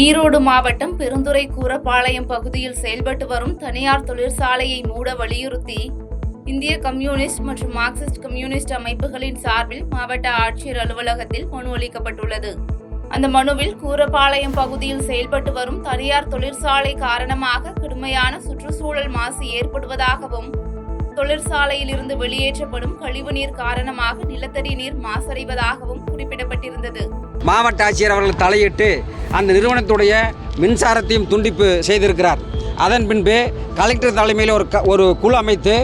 ஈரோடு மாவட்டம் பெருந்துறை கூரப்பாளையம் பகுதியில் செயல்பட்டு வரும் தனியார் தொழிற்சாலையை மூட வலியுறுத்தி இந்திய கம்யூனிஸ்ட் மற்றும் மார்க்சிஸ்ட் கம்யூனிஸ்ட் அமைப்புகளின் சார்பில் மாவட்ட ஆட்சியர் அலுவலகத்தில் மனு அளிக்கப்பட்டுள்ளது. அந்த மனுவில் கூரப்பாளையம் பகுதியில் செயல்பட்டு வரும் தனியார் தொழிற்சாலை காரணமாக கடுமையான சுற்றுச்சூழல் மாசு ஏற்படுவதாகவும், தொழிற்சாலையில் இருந்து வெளியேற்றப்படும் கழிவுநீர் காரணமாக நிலத்தடி நீர் மாசடைவதாகவும் குறிப்பிடப்பட்டிருந்தது. மாவட்ட ஆட்சியர் அவர்கள் தலையிட்டு அந்த நிறுவனத்துடைய மின்சாரத்தையும் துண்டிப்பு செய்திருக்கிறார். அதன் பின்பு கலெக்டர் தலைமையில் ஒரு குழு அமைத்து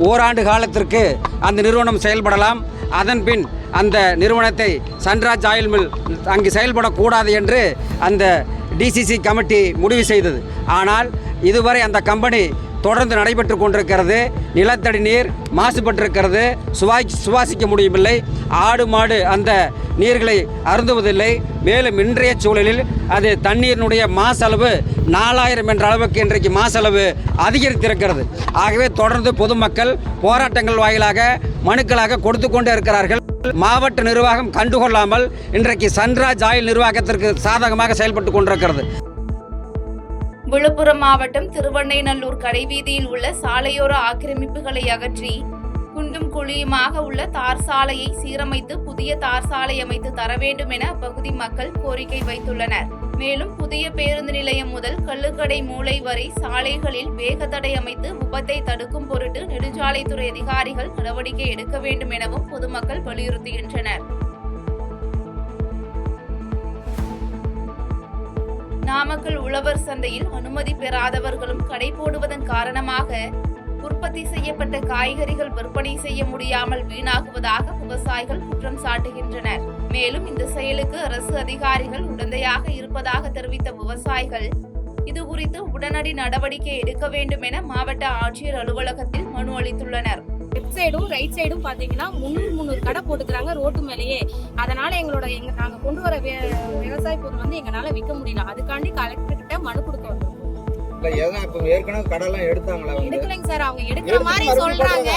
ஓராண்டு காலத்திற்கு அந்த நிறுவனம் செயல்படலாம். அதன் பின் அந்த நிறுவனத்தை சன்ராஜ் ஆயில் மில் அங்கு செயல்படக்கூடாது என்று அந்த டிசிசி கமிட்டி முடிவு செய்தது. ஆனால் இதுவரை அந்த கம்பெனி தொடர்ந்து நடைபெற்று கொண்டிருக்கிறது. நிலத்தடி நீர் மாசுபட்டிருக்கிறது. சுவாசிக்க முடியவில்லை. ஆடு மாடு அந்த நீர்களை அருந்துவதில்லை. மேலும் இன்றைய சூழலில் அது தண்ணீரினுடைய மாசளவு 4000 என்ற அளவுக்கு இன்றைக்கு மாசளவு அதிகரித்திருக்கிறது. ஆகவே தொடர்ந்து பொதுமக்கள் போராட்டங்கள் வாயிலாக மனுக்களாக கொடுத்து கொண்டே இருக்கிறார்கள். மாவட்ட நிர்வாகம் கண்டுகொள்ளாமல் இன்றைக்கு சன்ராஜ் ஆயில் நிர்வாகத்திற்கு சாதகமாக செயல்பட்டு கொண்டிருக்கிறது. விழுப்புரம் மாவட்டம் திருவண்ணைநல்லூர் கடைவீதியில் உள்ள சாலையோர ஆக்கிரமிப்புகளை அகற்றி குண்டும் குழியுமாக உள்ள தார் சாலையை சீரமைத்து புதிய தார் சாலை அமைத்து தர வேண்டும் என அப்பகுதி மக்கள் கோரிக்கை வைத்துள்ளனர். மேலும் புதிய பேருந்து நிலையம் முதல் கள்ளுக்கடை மூலை வரை சாலைகளில் வேகத்தடை அமைத்து விபத்தை தடுக்கும் பொருட்டு நெடுஞ்சாலைத்துறை அதிகாரிகள் நடவடிக்கை எடுக்க வேண்டும் எனவும் பொதுமக்கள் வலியுறுத்துகின்றனர். நாமக்கல் உழவர் சந்தையில் அனுமதி பெறாதவர்களும் கடை போடுவதன் காரணமாக உற்பத்தி செய்யப்பட்ட காய்கறிகள் விற்பனை செய்ய முடியாமல் வீணாகுவதாக விவசாயிகள் குற்றம் சாட்டுகின்றனர். மேலும் இந்த செயலுக்கு அரசு அதிகாரிகள் உடந்தையாக இருப்பதாக தெரிவித்த விவசாயிகள் இதுகுறித்து உடனடி நடவடிக்கை எடுக்க வேண்டும் என மாவட்ட ஆட்சியர் அலுவலகத்தில் மனு அளித்துள்ளனர். லெஃப்ட் சைடும் ரைட் சைடும் பாத்தீங்கன்னா 300 கடை போட்டுக்கிறாங்க ரோட்டு மேலேயே. அதனால நாங்க கொண்டு வர விவசாய பொருள் வந்து எங்களால விற்க முடியல. அதுக்காண்டி கலெக்டர் கிட்ட மனு கொடுக்க வந்தோம். எடுக்கலைங்க சார். அவங்க எடுக்கிற மாதிரி சொல்றாங்க.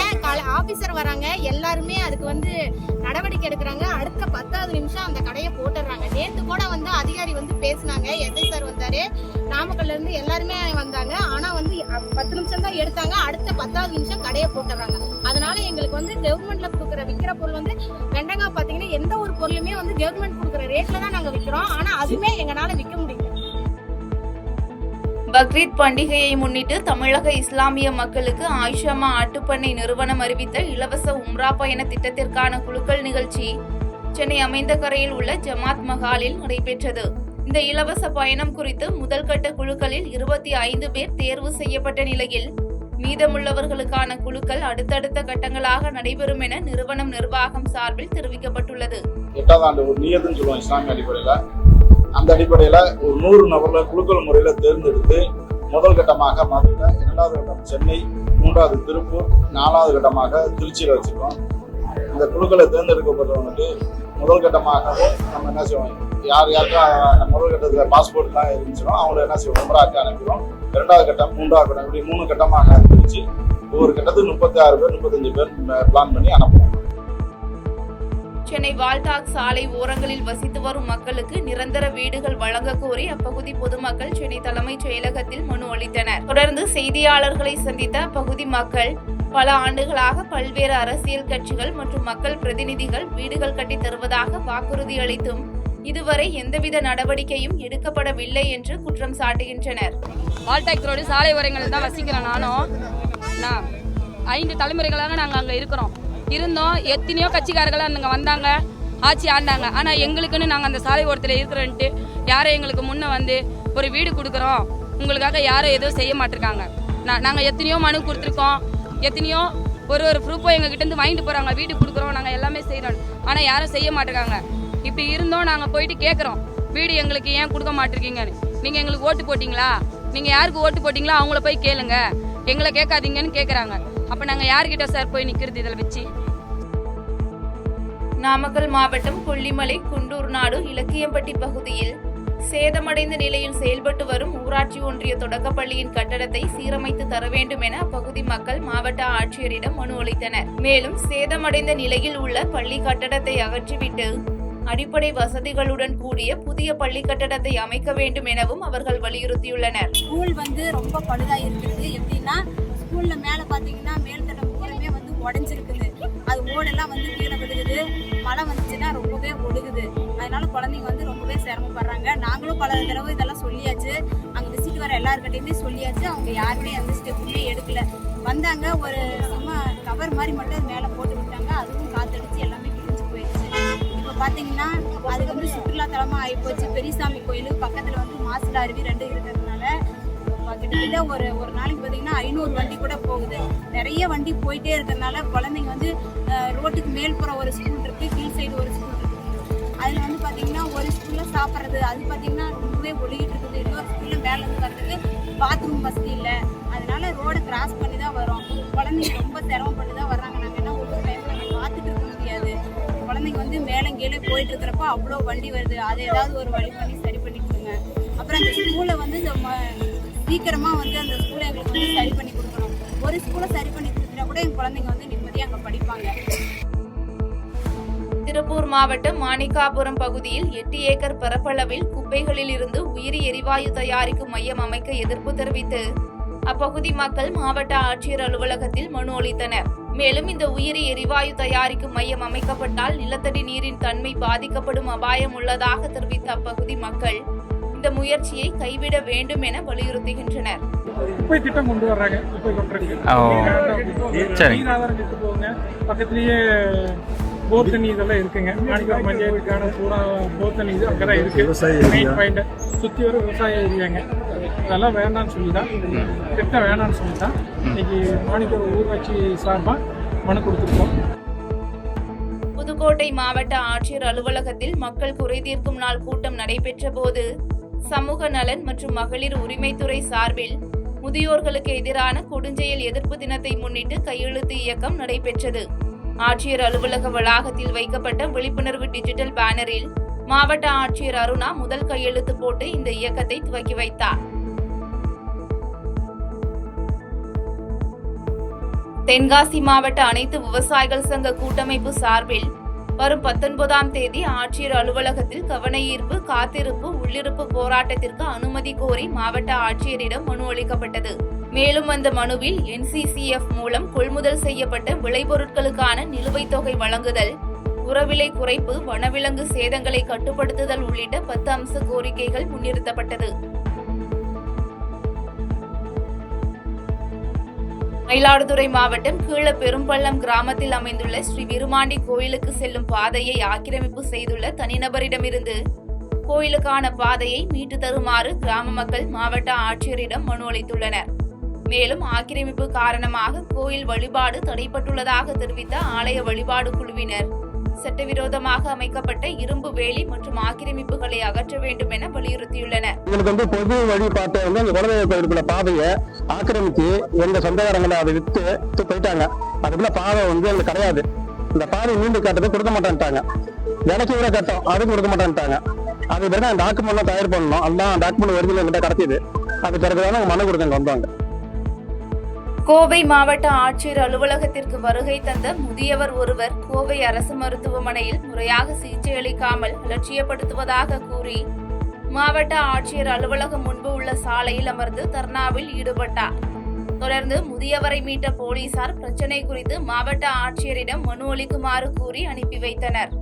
ஆபீசர் வராங்க, எல்லாருமே அதுக்கு வந்து நடவடிக்கை எடுக்கிறாங்க. அடுத்த 10வது நிமிஷம் அந்த கடையை போட்டுறாங்க. நேத்து கூட வந்து அதிகாரி வந்து பேசினாங்க. எஸ்ஐ சார் வந்தாரு, நாமக்கல்ல இருந்து எல்லாருமே வந்தாங்க. ஆனா வந்து 10 நிமிஷம் தான் எடுத்தாங்க. அடுத்த 10வது நிமிஷம் கடையை போட்டுறாங்க. அதனால எங்களுக்கு வந்து கவர்மெண்ட்ல விற்கிற பொருள் வந்து வெண்டங்காய் பாத்தீங்கன்னா எந்த ஒரு பொருளுமே வந்து கவர்மெண்ட் கொடுக்குற ரேட்ல தான் நாங்க விற்கிறோம். ஆனா அதுவுமே எங்களால விற்க முடியல. பக்ரீத் பண்டிகையை முன்னிட்டு தமிழக இஸ்லாமிய மக்களுக்கு ஆயிஷாமா ஆட்டுப்பண்ணை நிறுவனம் அறிவித்த இலவச உம்ரா பயண திட்டத்திற்கான குலுக்கல் நிகழ்ச்சி சென்னை அமைந்தகரையில் உள்ள ஜமாத் மஹாலில் நடைபெற்றது. இந்த இலவச பயணம் குறித்து முதல் கட்ட குழுக்களில் 25 பேர் தேர்வு செய்யப்பட்ட நிலையில் மீதமுள்ளவர்களுக்கான குழுக்கள் அடுத்தடுத்த கட்டங்களாக நடைபெறும் என நிறுவனம் நிர்வாகம் சார்பில் தெரிவிக்கப்பட்டுள்ளது. 8வது ஆண்டு ஒரு நியத்துன்னு சொல்லுவோம் இஸ்லாமிய அடிப்படையில். அந்த அடிப்படையில் ஒரு 100 நபர்களை குழுக்கள் முறையில் தேர்ந்தெடுத்து முதல் கட்டமாக மதுரை, 2வது கட்டம் சென்னை, 3வது திருப்பூர், 4வது கட்டமாக திருச்சியில் வச்சுருக்கோம். இந்த குழுக்களை தேர்ந்தெடுக்கப்பட்டவங்களுக்கு முதல் கட்டமாகவே நம்ம என்ன செய்வோம், யாருக்கா முதல் கட்டத்தில் பாஸ்போர்ட்லாம் இருந்துச்சோ அவங்கள என்ன செய்வோம் உம்ராக்கு அனுப்பிடுவோம். 2வது கட்டம், 3வது கட்டம், இப்படி 3 கட்டமாக பிரித்து ஒவ்வொரு கட்டத்துக்கு 36 பேர் 35 பேர் பிளான் பண்ணி அனுப்புவோம். சென்னை வால்டாக் சாலை ஓரங்களில் வசித்து வரும் மக்களுக்கு நிரந்தர வீடுகள் வழங்க கோரி அப்பகுதி பொதுமக்கள் சென்னை தலைமைச் செயலகத்தில் மனு அளித்தனர். தொடர்ந்து செய்தியாளர்களை சந்தித்த அப்பகுதி மக்கள் பல ஆண்டுகளாக பல்வேறு அரசியல் கட்சிகள் மற்றும் மக்கள் பிரதிநிதிகள் வீடுகள் கட்டி தருவதாக வாக்குறுதி அளித்தும் இதுவரை எந்தவித நடவடிக்கையும் எடுக்கப்படவில்லை என்று குற்றம் சாட்டுகின்றனர். வால்டாக் ரோடு சாலை ஓரங்களில் தான் வசிக்கிறோம். நானும் 5 தலைமுறைகளாக நாங்கள் அங்கே இருந்தோம். எத்தனையோ கட்சிக்காரர்களாக அங்கே வந்தாங்க, ஆட்சி ஆண்டாங்க. ஆனால் எங்களுக்குன்னு நாங்கள் அந்த சாலை ஓரத்தில் இருக்கிறோன்ட்டு யாரும் எங்களுக்கு முன்னே வந்து ஒரு வீடு கொடுக்குறோம் உங்களுக்காக யாரும் எதுவும் செய்ய மாட்டிருக்காங்க. நாங்கள் எத்தனையோ மனு கொடுத்துருக்கோம். எத்தனையோ ஒரு ப்ரூஃபோ எங்ககிட்ட வாங்கிட்டு போகிறாங்க. வீடு கொடுக்குறோம், நாங்கள் எல்லாமே செய்கிறோம். ஆனால் யாரும் செய்ய மாட்டிருக்காங்க. இப்படி இருந்தோம் நாங்கள் போயிட்டு கேட்குறோம், வீடு எங்களுக்கு ஏன் கொடுக்க மாட்டிருக்கீங்கன்னு. நீங்கள் எங்களுக்கு ஓட்டு போட்டிங்களா? நீங்கள் யாருக்கு ஓட்டு போட்டிங்களோ அவங்கள போய் கேளுங்க, எங்களை கேட்காதீங்கன்னு கேட்குறாங்க. அப்போ நாங்கள் யார்கிட்ட சார் போய் நிற்கிறது இதில் வச்சு? நாமக்கல் மாவட்டம் கொல்லிமலை குண்டூர் நாடு இலக்கியம்பட்டி பகுதியில் சேதமடைந்த நிலையில் செயல்பட்டு வரும் ஊராட்சி ஒன்றிய தொடக்கப்பள்ளியின் கட்டடத்தை சீரமைத்து தர வேண்டும் என அப்பகுதி மக்கள் மாவட்ட ஆட்சியரிடம் மனு அளித்தனர். மேலும் சேதமடைந்த நிலையில் உள்ள பள்ளி கட்டடத்தை அகற்றிவிட்டு அடிப்படை வசதிகளுடன் கூடிய புதிய பள்ளி கட்டடத்தை அமைக்க வேண்டும் எனவும் அவர்கள் வலியுறுத்தியுள்ளனர். ஸ்கூல் வந்து ரொம்ப பழுதா இருக்குது. எப்படின்னா ஸ்கூல்ல மேல பாத்தீங்கன்னா மேல்தடம் பூரமே வந்து உடஞ்சிருக்குது. அது ஓடெல்லாம் வந்து கீழே விழுகுது. மழை வந்துச்சுன்னா ரொம்பவே ஒடுகுது. அதனால குழந்தைங்க வந்து ரொம்பவே சிரமப்படுறாங்க. நாங்களும் பல தடவை இதெல்லாம் சொல்லியாச்சு. அங்கே விசிட் வர எல்லாருக்கிட்டையுமே சொல்லியாச்சு. அவங்க யாருமே அந்த ஸ்டெப்புமே எடுக்கல. வந்தாங்க, ஒரு சும்மா கவர் மாதிரி மட்டும் அது மேலே போட்டு விட்டாங்க. அதுவும் காத்தடிச்சு எல்லாமே கிழிஞ்சு போயிடுச்சு. இப்போ பார்த்தீங்கன்னா அது வந்து சுற்றுலாத்தலமாக ஆகிப்போச்சு. பெரியசாமி கோயில் பக்கத்தில் வந்து மாசில அருவி 2 இருக்கிறதுனால கிட்டத்தட்ட ஒரு நாளைக்கு பார்த்தீங்கன்னா 500 வண்டி கூட போகுது. நிறைய வண்டி போயிட்டே இருக்கிறதுனால குழந்தைங்க வந்து ரோட்டுக்கு மேல்புறம் ஒரு ஸ்கூல் இருக்குது, கீழ் சைடு ஒரு ஸ்கூல் இருக்குது. அதில் வந்து பார்த்தீங்கன்னா ஒரு ஸ்கூலில் சாப்பிட்றது அது பார்த்தீங்கன்னா ரொம்பவே ஒழுகிட்டு இருக்குது. இன்னொரு ஸ்கூலில் மேலே வந்து வர்றதுக்கு பாத்ரூம் வசதி இல்லை. அதனால ரோடை கிராஸ் பண்ணி தான் வரோம். குழந்தைங்க ரொம்ப சிரமப்பட்டு தான் வர்றாங்க. நாங்கள் என்ன ஒரு டைமில் நம்ம பார்த்துட்டு இருக்க முடியாது. குழந்தைங்க வந்து மேலே கீழே போயிட்டு இருக்கிறப்ப அவ்வளோ வண்டி வருது. அதை ஏதாவது ஒரு வழி பண்ணி சரி பண்ணி கொடுங்க. அப்புறம் அந்த ஸ்கூலை வந்து சீக்கிரமாக வந்து அந்த ஸ்கூலை எங்களுக்கு வந்து சரி பண்ணி கொடுக்கணும். ஒரு ஸ்கூலை சரி பண்ணி கொடுத்துட்டா கூட எங்கள் குழந்தைங்க வந்து நிம்மதியாக அங்கே படிப்பாங்க. திருப்பூர் மாவட்டம் மாணிக்காபுரம் பகுதியில் 8 ஏக்கர் பரப்பளவில் குப்பைகளில் இருந்து உயிரி எரிவாயு தயாரிக்கும் மையம் அமைக்க எதிர்ப்பு தெரிவித்து அப்பகுதி மக்கள் மாவட்ட ஆட்சியர் அலுவலகத்தில் மனு அளித்தனர். மேலும் இந்த உயிரி எரிவாயு தயாரிக்கும் மையம் அமைக்கப்பட்டால் நிலத்தடி நீரின் தன்மை பாதிக்கப்படும் அபாயம் உள்ளதாக தெரிவித்த அப்பகுதி மக்கள் இந்த முயற்சியை கைவிட வேண்டும் என வலியுறுத்துகின்றனர். குப்பை திட்டம் கொண்டு வர்றாங்க. குப்பை கொட்டுறதுக்கு நீராதாரம் எடுத்து போங்க. பக்கத்துலேயே போர் தண்ணி இதெல்லாம் இருக்குங்க. மாணிக்கம் பஞ்சாயத்துக்கான பூரா போர் தண்ணி இது அங்கே தான் இருக்குது. மெயின் பாயிண்ட் சுற்றி வர விவசாய ஏரியாங்க. அதெல்லாம் வேண்டாம்னு சொல்லி தான் திட்டம் வேணான்னு சொல்லி தான் இன்னைக்கு மாணிக்கம் ஊராட்சி சார்பாக மனு கொடுத்துருக்கோம். புதுக்கோட்டை மாவட்ட ஆட்சியர் அலுவலகத்தில் மக்கள் குறைதீர்க்கும் நாள் கூட்டம் நடைபெற்ற போது சமூக நலன் மற்றும் மகளிர் உரிமைத்துறை சார்பில் முதியோர்களுக்கு எதிரான கொடுஞ்செயல் எதிர்ப்பு தினத்தை முன்னிட்டு கையெழுத்து இயக்கம் நடைபெற்றது. ஆட்சியர் அலுவலக வளாகத்தில் வைக்கப்பட்ட விழிப்புணர்வு டிஜிட்டல் பேனரில் மாவட்ட ஆட்சியர் அருணா முதல் கையெழுத்து போட்டு இந்த இயக்கத்தை துவக்கி வைத்தார். தென்காசி மாவட்ட அனைத்து விவசாயிகள் சங்க கூட்டமைப்பு சார்பில் வரும் 19ஆம் தேதி ஆட்சியர் அலுவலகத்தில் கவன ஈர்ப்பு, காத்திருப்பு, உள்ளிருப்பு போராட்டத்திற்கு அனுமதி கோரி மாவட்ட ஆட்சியரிடம் மனு அளிக்கப்பட்டது. மேலும் அந்த மனுவில் NCCF மூலம் கொள்முதல் செய்யப்பட்ட விளைபொருட்களுக்கான நிலுவைத் தொகை வழங்குதல், உரவிலை குறைப்பு, வனவிலங்கு சேதங்களை கட்டுப்படுத்துதல் உள்ளிட்ட 10 அம்ச கோரிக்கைகள் முன்னிறுத்தப்பட்டது. மயிலாடுதுறை மாவட்டம் கீழப்பெரும்பள்ளம் கிராமத்தில் அமைந்துள்ள ஸ்ரீ விருமாண்டி கோயிலுக்கு செல்லும் பாதையை ஆக்கிரமிப்பு செய்துள்ள தனிநபரிடமிருந்து கோயிலுக்கான பாதையை மீட்டு தருமாறு கிராம மக்கள் மாவட்ட ஆட்சியரிடம் மனு அளித்துள்ளனர். மேலும் ஆக்கிரமிப்பு காரணமாக கோயில் வழிபாடு தடைப்பட்டுள்ளதாக தெரிவித்த ஆலய வழிபாடு குழுவினர் சட்டவிரோதமாக அமைக்கப்பட்ட இரும்பு வேலி மற்றும் ஆக்கிரமிப்புகளை அகற்ற வேண்டும் என வலியுறுத்தியுள்ளனர். எங்களுக்கு வந்து பொது வழிபாட்டை வந்து அந்த குலதெய்வ கோயிலுக்குள்ள பாதையை ஆக்கிரமிச்சு எங்க சொந்தக்காரங்களை அதை வித்து போயிட்டாங்க. அதுக்குள்ள பாதை வந்து எங்களுக்கு கிடையாது. இந்த பாதை மீண்டும் கட்டத்தை கொடுக்க மாட்டேன்ட்டாங்க. விலைக்கு கூட கட்டம் அதுக்கு கொடுக்க மாட்டேன்ட்டாங்க. அது பிறகு டாக்குமெண்ட்லாம் தயார் பண்ணணும். அதான் டாக்குமெண்ட் ஒரிஜினல் எங்கிட்ட கிடைச்சிது. அது பிறகுதான் மனு கொடுக்க வந்தாங்க. கோவை மாவட்ட ஆட்சியர் அலுவலகத்திற்கு வருகை தந்த முதியவர் ஒருவர் கோவை அரசு மருத்துவமனையில் முறையாக சிகிச்சை அளிக்காமல் அலட்சியப்படுத்துவதாக கூறி மாவட்ட ஆட்சியர் அலுவலகம் முன்பு உள்ள சாலையில் அமர்ந்து தர்ணாவில் ஈடுபட்டார். தொடர்ந்து முதியவரை மீட்ட போலீசார் பிரச்சினை குறித்து மாவட்ட ஆட்சியரிடம் மனு அளிக்குமாறு கூறி அனுப்பி வைத்தனர்.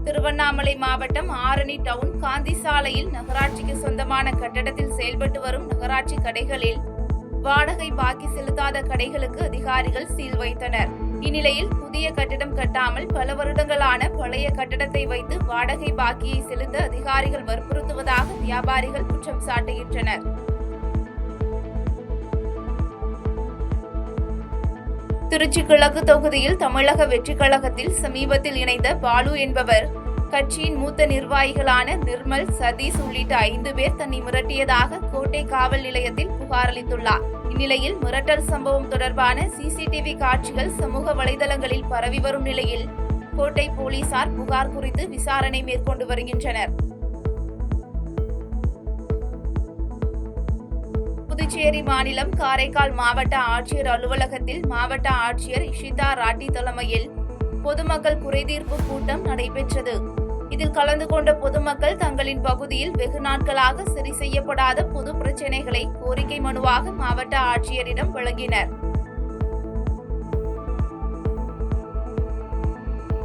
திருவண்ணாமலை மாவட்டம் ஆரணி டவுன் காந்தி சாலையில் நகராட்சிக்கு சொந்தமான கட்டடத்தில் செயல்பட்டு வரும் நகராட்சி கடைகளில் வாடகை பாக்கி செலுத்தாத கடைகளுக்கு அதிகாரிகள் சீல் வைத்தனர். இந்நிலையில் புதிய கட்டடம் கட்டாமல் பல வருடங்களான பழைய கட்டடத்தை வைத்து வாடகை பாக்கியை செலுத்த அதிகாரிகள் வற்புறுத்துவதாக வியாபாரிகள் குற்றம் சாட்டுகின்றனர். திருச்சி கிழக்கு தொகுதியில் தமிழக வெற்றிக் கழகத்தில் சமீபத்தில் இணைந்த பாலு என்பவர் கட்சியின் மூத்த நிர்வாகிகளான நிர்மல், சதீஷ் உள்ளிட்ட 5 பேர் தன்னை மிரட்டியதாக கோட்டை காவல் நிலையத்தில் புகார் அளித்துள்ளார். இந்நிலையில் மிரட்டல் சம்பவம் தொடர்பான CCTV காட்சிகள் சமூக வலைதளங்களில் பரவி வரும் நிலையில் கோட்டை போலீசார் புகார் குறித்து விசாரணை மேற்கொண்டு வருகின்றனர். புதுச்சேரி மாநிலம் காரைக்கால் மாவட்ட ஆட்சியர் அலுவலகத்தில் மாவட்ட ஆட்சியர் இஷிதா ராட்டி தலைமையில் பொதுமக்கள் குறைதீர்ப்பு கூட்டம் நடைபெற்றது. இதில் கலந்து கொண்ட பொதுமக்கள் தங்களின் பகுதியில் வெகு நாட்களாக சரி செய்யப்படாத பொது பிரச்சினைகளை கோரிக்கை மனுவாக மாவட்ட ஆட்சியரிடம் வழங்கினர்.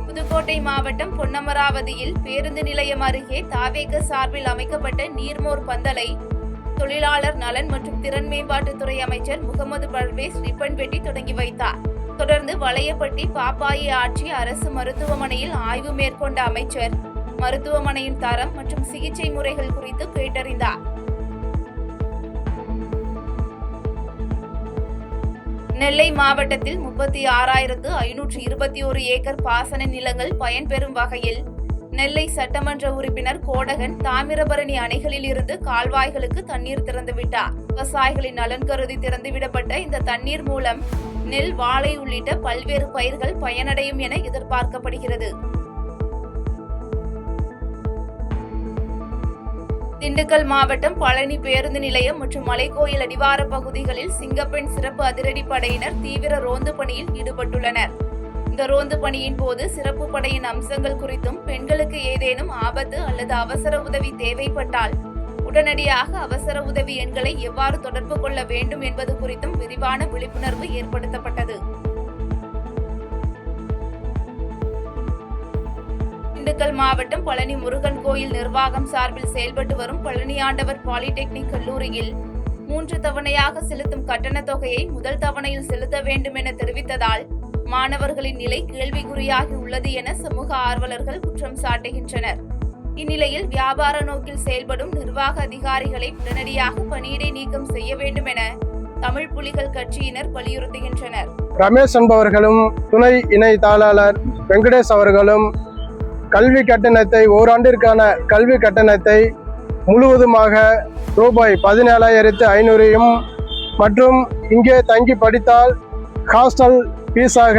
புதுக்கோட்டை மாவட்டம் பொன்னமராவதியில் பேருந்து நிலையம் அருகே தாவேக சார்பில் அமைக்கப்பட்ட நீர்மோர் பந்தலை தொழிலாளர் நலன் மற்றும் திறன் மேம்பாட்டுத்துறை அமைச்சர் முகமது பர்வேஸ் ரிப்பன் வெட்டி தொடங்கி வைத்தார். தொடர்ந்து வளையப்பட்டி பாப்பாயி ஆட்சி அரசு மருத்துவமனையில் ஆய்வு மேற்கொண்ட அமைச்சர் மருத்துவமனையின் தரம் மற்றும் சிகிச்சை முறைகள் குறித்து கேட்டறிந்தார். நெல்லை மாவட்டத்தில் 36,521 ஏக்கர் பாசன நிலங்கள் பயன்பெறும் வகையில் நெல்லை சட்டமன்ற உறுப்பினர் கோடகன் தாமிரபரணி அணைகளில் இருந்து கால்வாய்களுக்கு தண்ணீர் திறந்துவிட்டார். விவசாயிகளின் நலன் கருதி திறந்துவிடப்பட்ட இந்த தண்ணீர் மூலம் நெல், வாழை உள்ளிட்ட பல்வேறு பயிர்கள் பயனடையும் என எதிர்பார்க்கப்படுகிறது. திண்டுக்கல் மாவட்டம் பழனி பேருந்து நிலையம் மற்றும் மலைக்கோயில் அடிவார பகுதிகளில் சிங்கப்பெண் சிறப்பு அதிரடி படையினர் தீவிர ரோந்து பணியில் ஈடுபட்டுள்ளனர். இந்த ரோந்து பணியின் போது சிறப்பு படையின் அம்சங்கள் குறித்தும், பெண்களுக்கு ஏதேனும் ஆபத்து அல்லது அவசர உதவி தேவைப்பட்டால் உடனடியாக அவசர உதவி எண்களை எவ்வாறு தொடர்பு கொள்ள வேண்டும் என்பது குறித்தும் விரிவான விழிப்புணர்வு ஏற்படுத்தப்பட்டது. திண்டுக்கல் மாவட்டம் பழனி முருகன் கோயில் நிர்வாகம் சார்பில் செயல்பட்டு வரும் பழனி ஆண்டவர் பாலிடெக்னிக் கல்லூரியில் 3 தவணையாக செலுத்தும் கட்டணத் தொகையை முதல் தவணையில் செலுத்த வேண்டும் என தெரிவித்ததால் மாணவர்களின் நிலை கேள்விக்குறியாகி உள்ளது என சமூக ஆர்வலர்கள் குற்றம் சாட்டுகின்றனர். இந்நிலையில் வியாபார நோக்கில் செயல்படும் நிர்வாக அதிகாரிகளை உடனடியாக பணியிடை நீக்கம் செய்ய வேண்டும் என தமிழ் புலிகள் கட்சியினர் வலியுறுத்துகின்றனர். ரமேஷ் என்பவர்களும் துணை இணை தாளாளர் வெங்கடேஷ் அவர்களும் கல்வி கட்டணத்தை ஓராண்டிற்கான கல்வி கட்டணத்தை முழுவதுமாக ரூபாய் 17,500 மற்றும் இங்கே தங்கி படித்தால் ஹாஸ்டல் ஃபீஸாக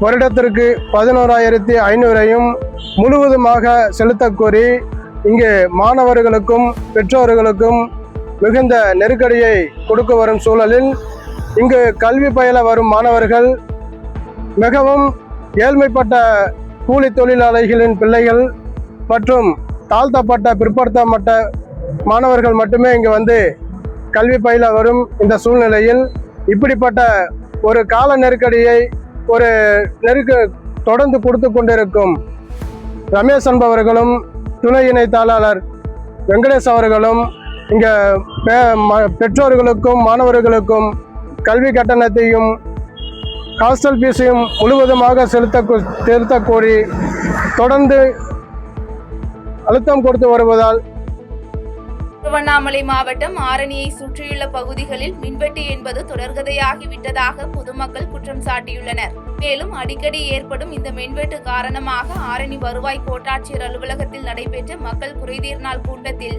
வருடத்திற்கு 11,500 முழுவதுமாக செலுத்தக் கோரி இங்கு மாணவர்களுக்கும் பெற்றோர்களுக்கும் மிகுந்த நெருக்கடியை கொடுக்க வரும் சூழலில் இங்கு கல்வி பயில வரும் மாணவர்கள் மிகவும் ஏழ்மைப்பட்ட கூலி தொழிலாளிகளின் பிள்ளைகள் மற்றும் தாழ்த்தப்பட்ட பிற்படுத்தப்பட்ட மாணவர்கள் மட்டுமே இங்கு வந்து கல்வி பயில வரும் இந்த சூழ்நிலையில் இப்படிப்பட்ட ஒரு கால நெருக்கடியை தொடர்ந்து கொடுத்து கொண்டிருக்கும் ரமேஷ் என்பவர்களும் துணை இணை தாளாளர் வெங்கடேஷ் அவர்களும் இங்கே பெற்றோர்களுக்கும் மாணவர்களுக்கும் கல்வி கட்டணத்தையும் ஹாஸ்டல் ஃபீஸையும் முழுவதுமாக செலுத்த கோரி தொடர்ந்து அழுத்தம் கொடுத்து வருவதால் திருவண்ணாமலை மாவட்டம் ஆரணியை சுற்றியுள்ள பகுதிகளில் மின்வெட்டு என்பது தொடர்கதையாகிவிட்டதாக பொதுமக்கள் குற்றம் சாட்டியுள்ளனர். மேலும் அடிக்கடி ஏற்படும் இந்த மின்வெட்டு காரணமாக ஆரணி வருவாய் கோட்டாட்சியர் அலுவலகத்தில் நடைபெற்ற மக்கள் குறைதீர் நாள் கூட்டத்தில்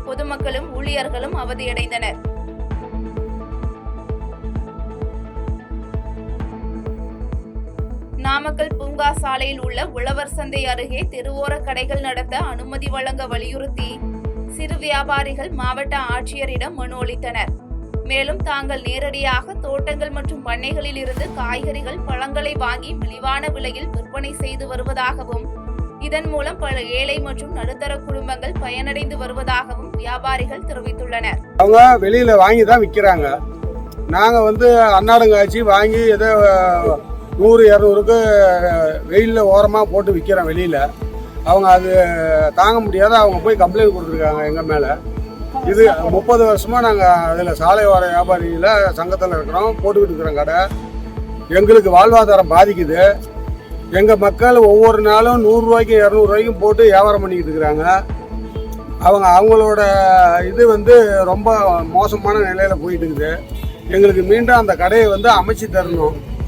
பொதுமக்களும் ஊழியர்களும் அவதியடைந்தனர். நாமக்கல் பூங்கா சாலையில் உள்ள உழவர் சந்தை அருகே தெருவோர கடைகள் நடத்த அனுமதி வழங்க வலியுறுத்தி சிறு வியாபாரிகள் மாவட்ட ஆட்சியரிடம் மனு அளித்தனர். மேலும் தாங்கள் நேரடியாக தோட்டங்கள் மற்றும் பண்ணைகளில் இருந்து காய்கறிகள், பழங்களை வாங்கி மலிவான விலையில் விற்பனை செய்து வருவதாகவும், இதன் மூலம் பல ஏழை மற்றும் நடுத்தர குடும்பங்கள் பயனடைந்து வருவதாகவும் வியாபாரிகள் தெரிவித்துள்ளனர். அவங்க வெளியில வாங்கி தான் விற்கிறாங்க. நாங்க அன்னாடங்காய்ச்சி வாங்கி ஏதோ 100-200க்கு வெயிலில் ஓரமாக போட்டு விற்கிறோம் வெளியில். அவங்க அது தாங்க முடியாத அவங்க போய் கம்ப்ளைண்ட் கொடுத்துருக்காங்க எங்கள் மேலே. இது 30 வருஷமாக நாங்கள் அதில் சாலை ஓர வியாபாரியில் சங்கத்தில் இருக்கிறோம், போட்டுக்கிட்டு இருக்கிறோம் கடை. எங்களுக்கு வாழ்வாதாரம் பாதிக்குது. எங்கள் மக்கள் ஒவ்வொரு நாளும் 100 ரூபாய்க்கும் 200 ரூபாய்க்கும் போட்டு வியாபாரம் பண்ணிக்கிட்டு இருக்கிறாங்க. அவங்களோட இது ரொம்ப மோசமான நிலையில் போயிட்டு இருக்குது. எங்களுக்கு மீண்டும் அந்த கடையை அமைச்சு தரணும்.